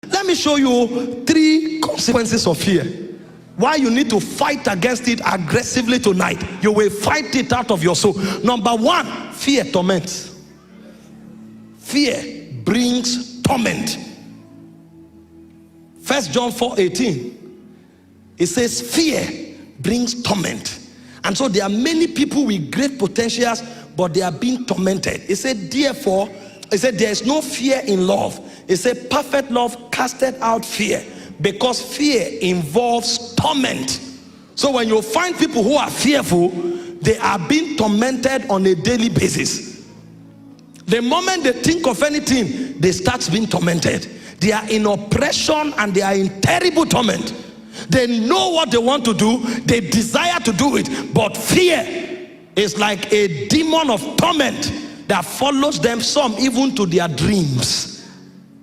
Let me show you 3 consequences of fear. Why you need to fight against it aggressively tonight. You will fight it out of your soul. Number 1, fear torments. Fear brings torment. 1 John 4:18. It says fear brings torment. And so there are many people with great potentials, but they are being tormented. It said, therefore, it said there is no fear in love. It said perfect love casted out fear, because fear involves torment. So when you find people who are fearful, they are being tormented on a daily basis. The moment they think of anything, they start being tormented. They are in oppression and they are in terrible torment. They know what they want to do, they desire to do it, but fear is like a demon of torment that follows them, some even to their dreams,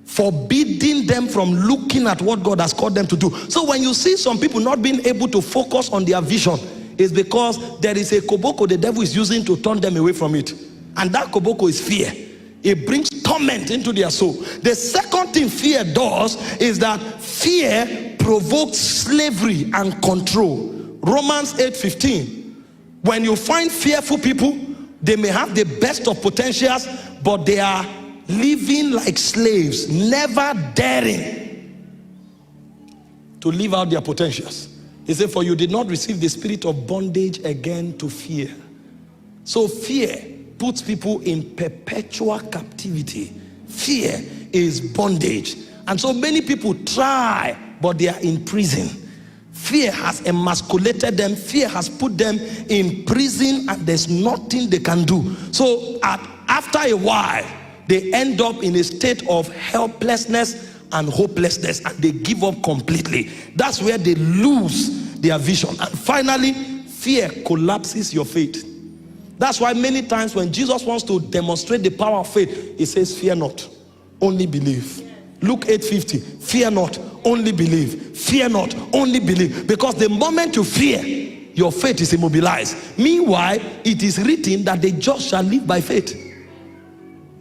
forbidding them from looking at what God has called them to do. So when you see some people not being able to focus on their vision, it's because there is a koboko the devil is using to turn them away from it. And that koboko is fear. It brings torment into their soul. The second thing fear does is that fear provokes slavery and control. Romans 8:15. When you find fearful people, they may have the best of potentials, but they are living like slaves, never daring to live out their potentials. He said, for you did not receive the spirit of bondage again to fear. So fear puts people in perpetual captivity. Fear is bondage. And so many people try, but they are in prison. Fear has emasculated them. Fear has put them in prison, and there's nothing they can do. So after a while, they end up in a state of helplessness and hopelessness, and they give up completely. That's where they lose their vision. And finally, fear collapses your faith. That's why many times when Jesus wants to demonstrate the power of faith, he says, fear not, only believe. Luke 8:50, fear not, only believe. Fear not, only believe. Because the moment you fear, your faith is immobilized. Meanwhile, it is written that the just shall live by faith.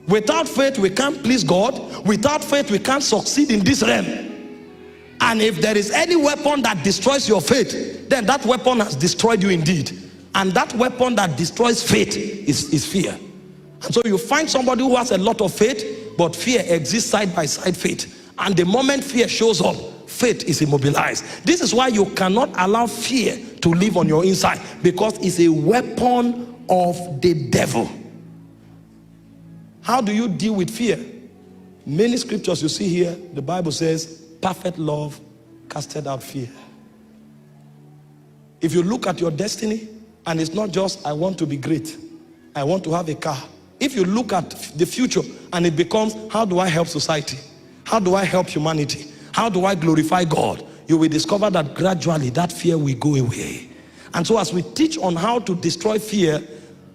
Without faith, we can't please God. Without faith, we can't succeed in this realm. And if there is any weapon that destroys your faith, then that weapon has destroyed you indeed. And that weapon that destroys faith is fear. And so you find somebody who has a lot of faith, but fear exists side by side faith. And the moment fear shows up, faith is immobilized. This is why you cannot allow fear to live on your inside, because it's a weapon of the devil. How do you deal with fear? Many scriptures you see here, the Bible says, perfect love casted out fear. If you look at your destiny, and it's not just, I want to be great, I want to have a car. If you look at the future and it becomes, how do I help society? How do I help humanity? How do I glorify God? You will discover that gradually that fear will go away. And so as we teach on how to destroy fear,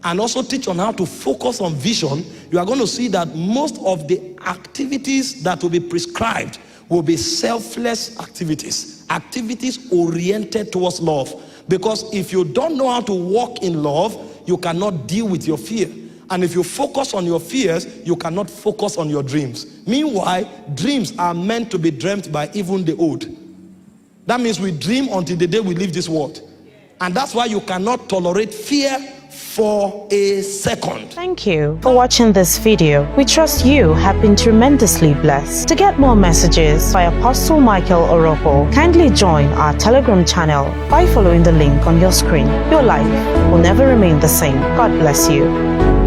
and also teach on how to focus on vision, you are going to see that most of the activities that will be prescribed will be selfless activities. Activities oriented towards love. Because if you don't know how to walk in love, you cannot deal with your fear. And if you focus on your fears, you cannot focus on your dreams. Meanwhile, dreams are meant to be dreamt by even the old. That means we dream until the day we leave this world. And that's why you cannot tolerate fear for a second. Thank you for watching this video. We trust you have been tremendously blessed. To get more messages by Apostle Michael Orokpo, kindly join our Telegram channel by following the link on your screen. Your life will never remain the same. God bless you.